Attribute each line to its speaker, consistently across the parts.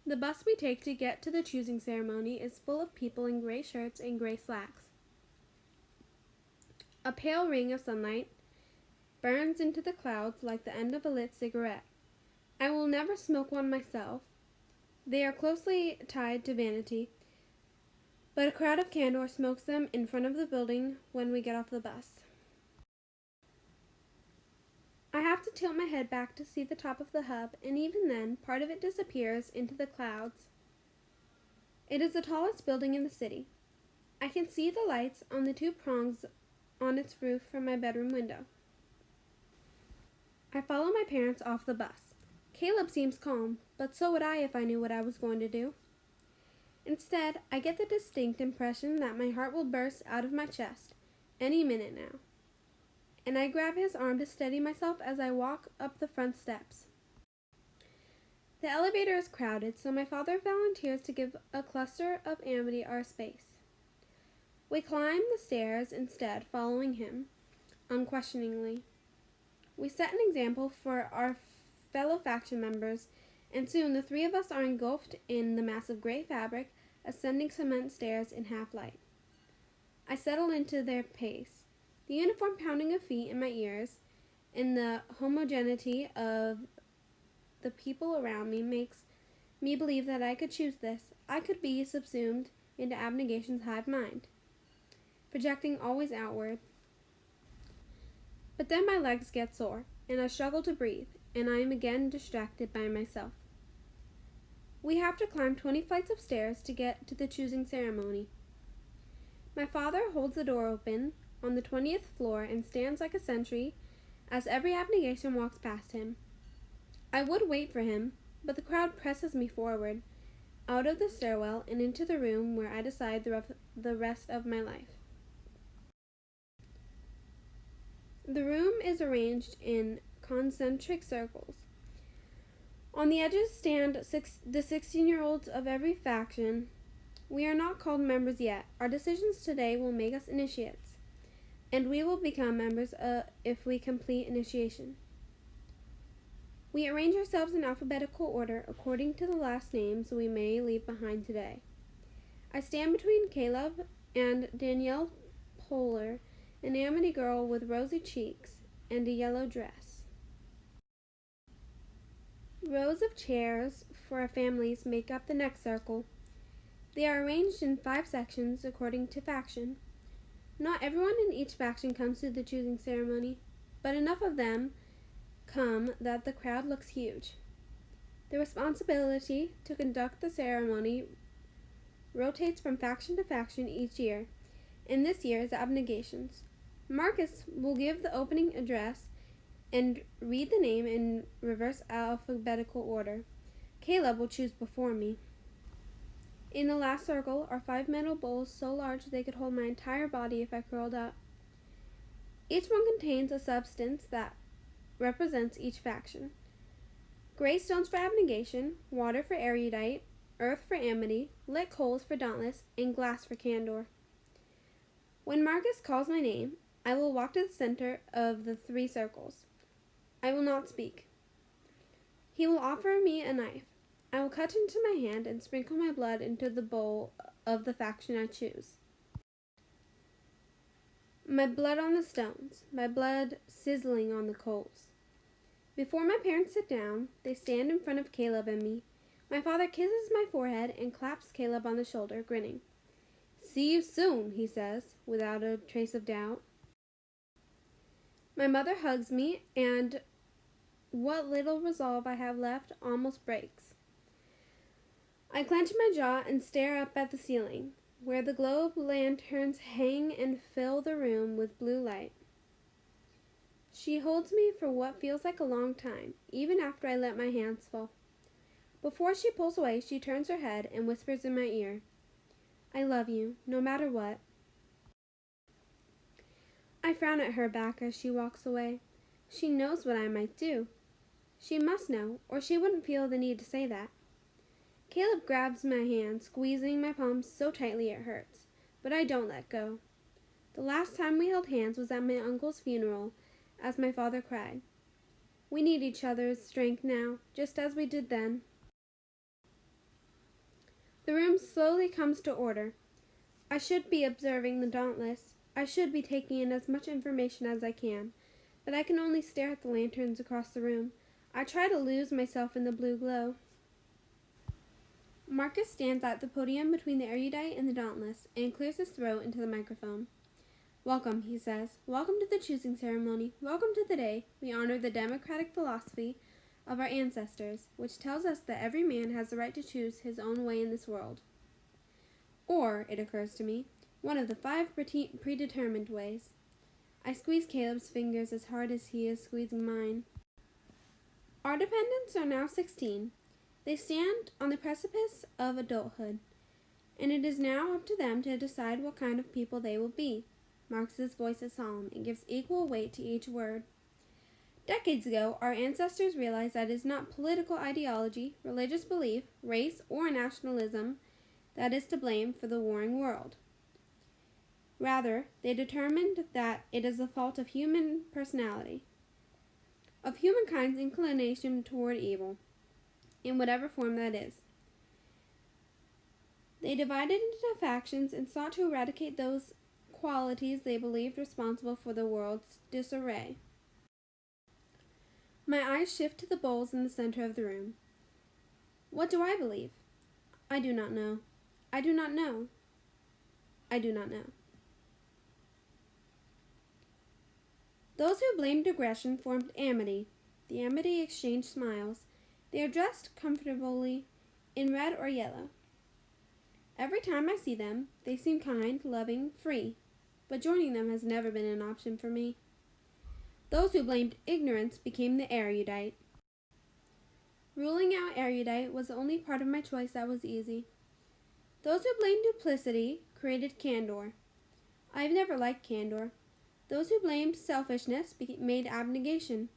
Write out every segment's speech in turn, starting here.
Speaker 1: The bus we take to get to the choosing ceremony is full of people in gray shirts and gray slacks. A pale ring of sunlight burns into the clouds like the end of a lit cigarette. I will never smoke one myself. They are closely tied to vanity, but a crowd of candor smokes them in front of the building when we get off the bus. I have to tilt my head back to see the top of the hub, and even then, part of it disappears into the clouds. It is the tallest building in the city. I can see the lights on the two prongs on its roof from my bedroom window. I follow my parents off the bus. Caleb seems calm, but so would I if I knew what I was going to do. Instead, I get the distinct impression that my heart will burst out of my chest any minute now, and I grab his arm to steady myself as I walk up the front steps. The elevator is crowded, so my father volunteers to give a cluster of amity our space. We climb the stairs instead, following him, unquestioningly. We set an example for our fellow faction members, and soon the three of us are engulfed in the massive gray fabric, ascending cement stairs in half light. I settle into their pace, the uniform pounding of feet in my ears, and the homogeneity of the people around me makes me believe that I could choose this. I could be subsumed into abnegation's hive mind, projecting always outward. But then my legs get sore, and I struggle to breathe, and I am again distracted by myself. We have to climb 20 flights of stairs to get to the choosing ceremony. My father holds the door open on the 20th floor and stands like a sentry as every abnegation walks past him. I would wait for him, but the crowd presses me forward, out of the stairwell and into the room where I decide the rest of my life. The room is arranged in concentric circles. On the edges stand the 16-year-olds of every faction. We are not called members yet. Our decisions today will make us initiates, and we will become members if we complete initiation. We arrange ourselves in alphabetical order according to the last names we may leave behind today. I stand between Caleb and Danielle Poehler, an amity girl with rosy cheeks and a yellow dress. Rows of chairs for our families make up the next circle. They are arranged in 5 sections according to faction. Not everyone in each faction comes to the choosing ceremony, but enough of them come that the crowd looks huge. The responsibility to conduct the ceremony rotates from faction to faction each year, and this year is abnegations. Marcus will give the opening address and read the name in reverse alphabetical order. Caleb will choose before me. In the last circle are 5 metal bowls so large they could hold my entire body if I curled up. Each one contains a substance that represents each faction. Gray stones for abnegation, water for erudite, earth for amity, lit coals for dauntless, and glass for candor. When Marcus calls my name, I will walk to the center of the 3 circles. I will not speak. He will offer me a knife. I will cut into my hand and sprinkle my blood into the bowl of the faction I choose. My blood on the stones, my blood sizzling on the coals. Before my parents sit down, they stand in front of Caleb and me. My father kisses my forehead and claps Caleb on the shoulder, grinning. "See you soon," he says, without a trace of doubt. My mother hugs me, and what little resolve I have left almost breaks. I clench my jaw and stare up at the ceiling, where the globe lanterns hang and fill the room with blue light. She holds me for what feels like a long time, even after I let my hands fall. Before she pulls away, she turns her head and whispers in my ear, "I love you, no matter what." I frown at her back as she walks away. She knows what I might do. She must know, or she wouldn't feel the need to say that. Caleb grabs my hand, squeezing my palms so tightly it hurts, but I don't let go. The last time we held hands was at my uncle's funeral, as my father cried. We need each other's strength now, just as we did then. The room slowly comes to order. I should be observing the Dauntless. I should be taking in as much information as I can, but I can only stare at the lanterns across the room. I try to lose myself in the blue glow. Marcus stands at the podium between the erudite and the Dauntless and clears his throat into the microphone. "Welcome," he says. "Welcome to the choosing ceremony. Welcome to the day we honor the democratic philosophy of our ancestors, which tells us that every man has the right to choose his own way in this world. Or, it occurs to me, one of the 5 predetermined ways." I squeeze Caleb's fingers as hard as he is squeezing mine. Our dependents are now 16. They stand on the precipice of adulthood, and it is now up to them to decide what kind of people they will be. Marcus's voice is solemn and gives equal weight to each word. Decades ago, our ancestors realized that it is not political ideology, religious belief, race, or nationalism that is to blame for the warring world. Rather, they determined that it is the fault of human personality, of humankind's inclination toward evil, in whatever form that is. They divided into factions and sought to eradicate those qualities they believed responsible for the world's disarray. My eyes shift to the bowls in the center of the room. What do I believe? I do not know. I do not know. I do not know. Those who blamed aggression formed amity. The amity exchanged smiles. They are dressed comfortably in red or yellow. Every time I see them, they seem kind, loving, free, but joining them has never been an option for me. Those who blamed ignorance became the erudite. Ruling out erudite was the only part of my choice that was easy. Those who blamed duplicity created candor. I've never liked candor. Those who blamed selfishness made abnegation.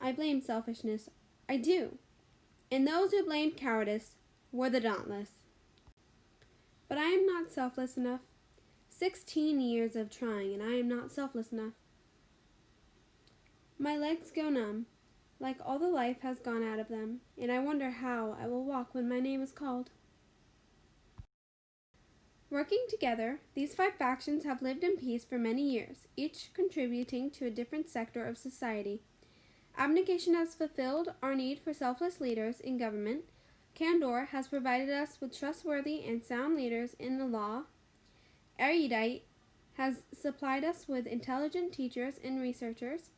Speaker 1: I blame selfishness. I do. And those who blamed cowardice were the dauntless. But I am not selfless enough. 16 years of trying, and I am not selfless enough. My legs go numb, like all the life has gone out of them, and I wonder how I will walk when my name is called. Working together, these 5 factions have lived in peace for many years, each contributing to a different sector of society. Abnegation has fulfilled our need for selfless leaders in government. Candor has provided us with trustworthy and sound leaders in the law. Erudite has supplied us with intelligent teachers and researchers.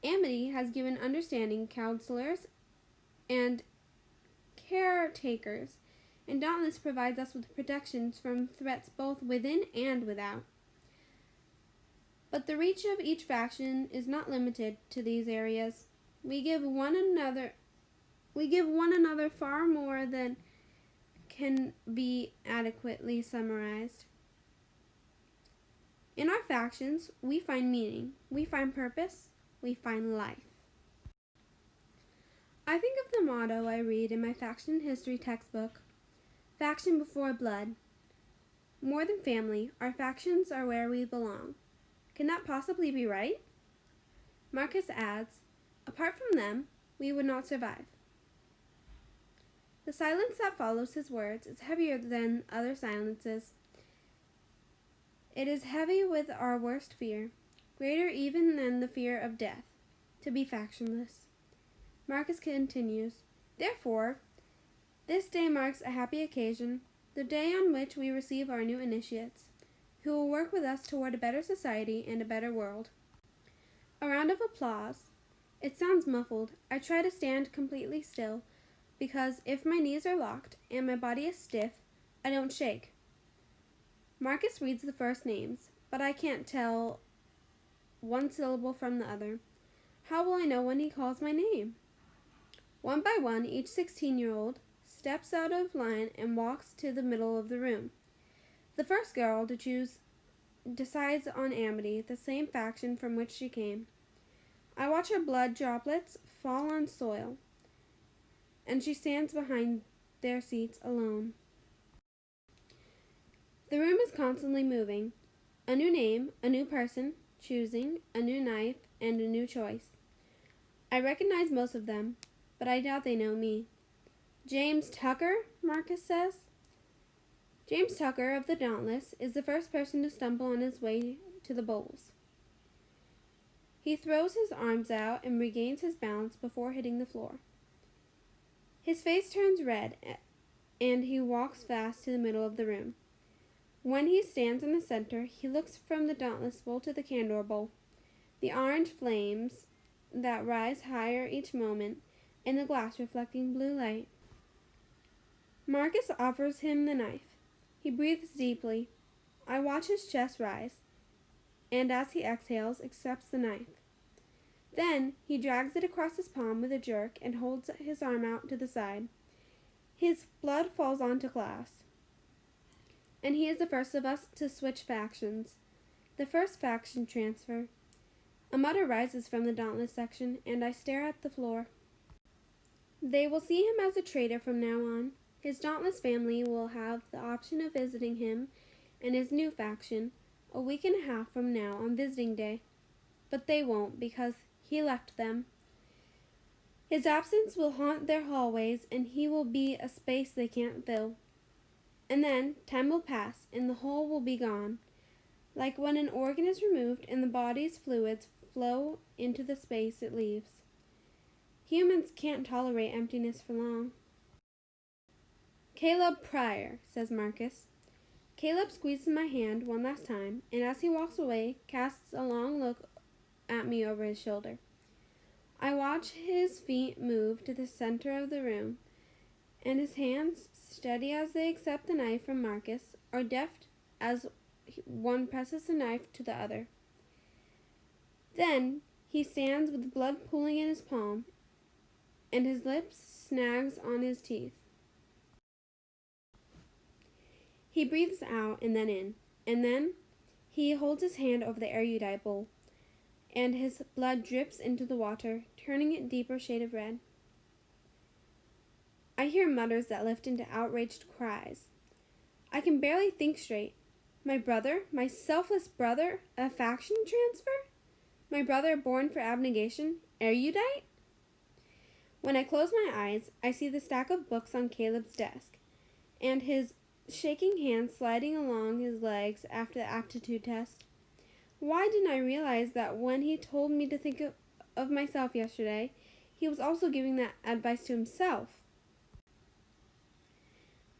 Speaker 1: Amity has given understanding counselors and caretakers, and Dauntless provides us with protections from threats both within and without. But the reach of each faction is not limited to these areas. We give one another far more than can be adequately summarized. In our factions, we find meaning, we find purpose, we find life. I think of the motto I read in my faction history textbook: faction before blood. More than family, our factions are where we belong. Can that possibly be right? Marcus adds, apart from them, we would not survive. The silence that follows his words is heavier than other silences. It is heavy with our worst fear, greater even than the fear of death, to be factionless. Marcus continues, therefore, this day marks a happy occasion, the day on which we receive our new initiates, who will work with us toward a better society and a better world. A round of applause. It sounds muffled. I try to stand completely still, because if my knees are locked and my body is stiff, I don't shake. Marcus reads the first names, but I can't tell one syllable from the other. How will I know when he calls my name? One by one, each 16-year-old steps out of line and walks to the middle of the room. The first girl to choose decides on Amity, the same faction from which she came. I watch her blood droplets fall on soil, and she stands behind their seats alone. The room is constantly moving. A new name, a new person, choosing, a new knife, and a new choice. I recognize most of them, but I doubt they know me. James Tucker, Marcus says. James Tucker of the Dauntless is the first person to stumble on his way to the bowls. He throws his arms out and regains his balance before hitting the floor. His face turns red, and he walks fast to the middle of the room. When he stands in the center, he looks from the Dauntless bowl to the Candor bowl. The orange flames that rise higher each moment, and the glass reflecting blue light. Marcus offers him the knife. He breathes deeply. I watch his chest rise, and as he exhales, accepts the knife. Then he drags it across his palm with a jerk and holds his arm out to the side. His blood falls onto glass, and he is the first of us to switch factions. The first faction transfer. A mutter rises from the Dauntless section, and I stare at the floor. They will see him as a traitor from now on. His Dauntless family will have the option of visiting him and his new faction a week and a half from now on visiting day. But they won't, because he left them. His absence will haunt their hallways, and he will be a space they can't fill. And then time will pass, and the hole will be gone, like when an organ is removed and the body's fluids flow into the space it leaves. Humans can't tolerate emptiness for long. Caleb Pryor, says Marcus. Caleb squeezes my hand one last time, and as he walks away, casts a long look at me over his shoulder. I watch his feet move to the center of the room, and his hands, steady as they accept the knife from Marcus, are deft as one presses the knife to the other. Then he stands with blood pooling in his palm, and his lips snags on his teeth. He breathes out and then in, and then he holds his hand over the erudite bowl, and his blood drips into the water, turning it deeper shade of red. I hear mutters that lift into outraged cries. I can barely think straight. My brother, my selfless brother, a faction transfer? My brother born for abnegation, erudite? When I close my eyes, I see the stack of books on Caleb's desk, and his shaking hand sliding along his legs after the aptitude test. Why didn't I realize that when he told me to think of myself yesterday, he was also giving that advice to himself?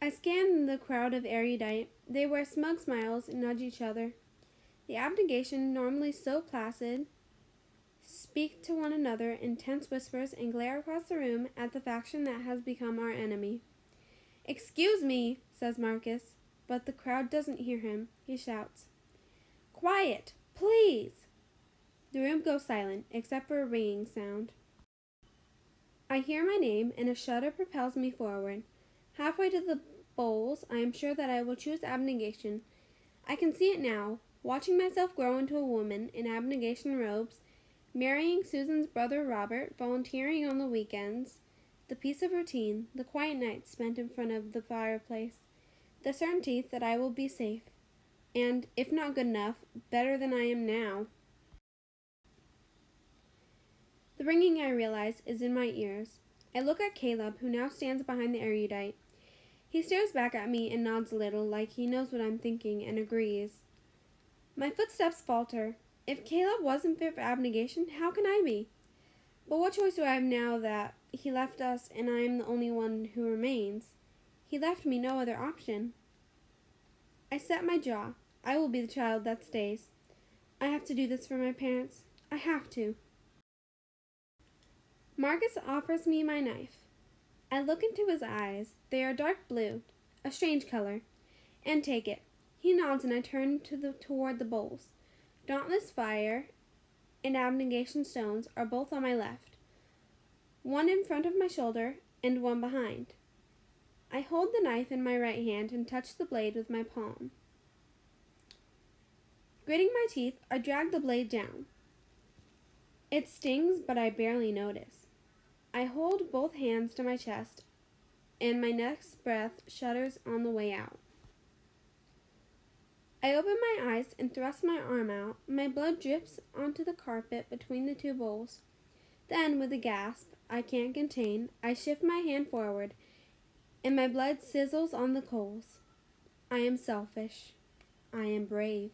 Speaker 1: I scan the crowd of erudite. They wear smug smiles and nudge each other. The abnegation, normally so placid, speak to one another in tense whispers and glare across the room at the faction that has become our enemy. "Excuse me," says Marcus, but the crowd doesn't hear him. He shouts, "Quiet, please!" The room goes silent, except for a ringing sound. I hear my name, and a shudder propels me forward. Halfway to the bowls, I am sure that I will choose abnegation. I can see it now, watching myself grow into a woman in abnegation robes, marrying Susan's brother Robert, volunteering on the weekends, the peace of routine, the quiet nights spent in front of the fireplace, the certainty that I will be safe, and, if not good enough, better than I am now. The ringing, I realize, is in my ears. I look at Caleb, who now stands behind the erudite. He stares back at me and nods a little, like he knows what I'm thinking, and agrees. My footsteps falter. If Caleb wasn't fit for abnegation, how can I be? But what choice do I have now that he left us and I am the only one who remains? He left me no other option. I set my jaw. I will be the child that stays. I have to do this for my parents. I have to. Marcus offers me my knife. I look into his eyes. They are dark blue, a strange color, and take it. He nods, and I turn toward the bowls. Dauntless fire and abnegation stones are both on my left, one in front of my shoulder and one behind. I hold the knife in my right hand and touch the blade with my palm. Gritting my teeth, I drag the blade down. It stings, but I barely notice. I hold both hands to my chest, and my next breath shudders on the way out. I open my eyes and thrust my arm out. My blood drips onto the carpet between the two bowls. Then, with a gasp I can't contain, I shift my hand forward, and my blood sizzles on the coals. I am selfish. I am brave.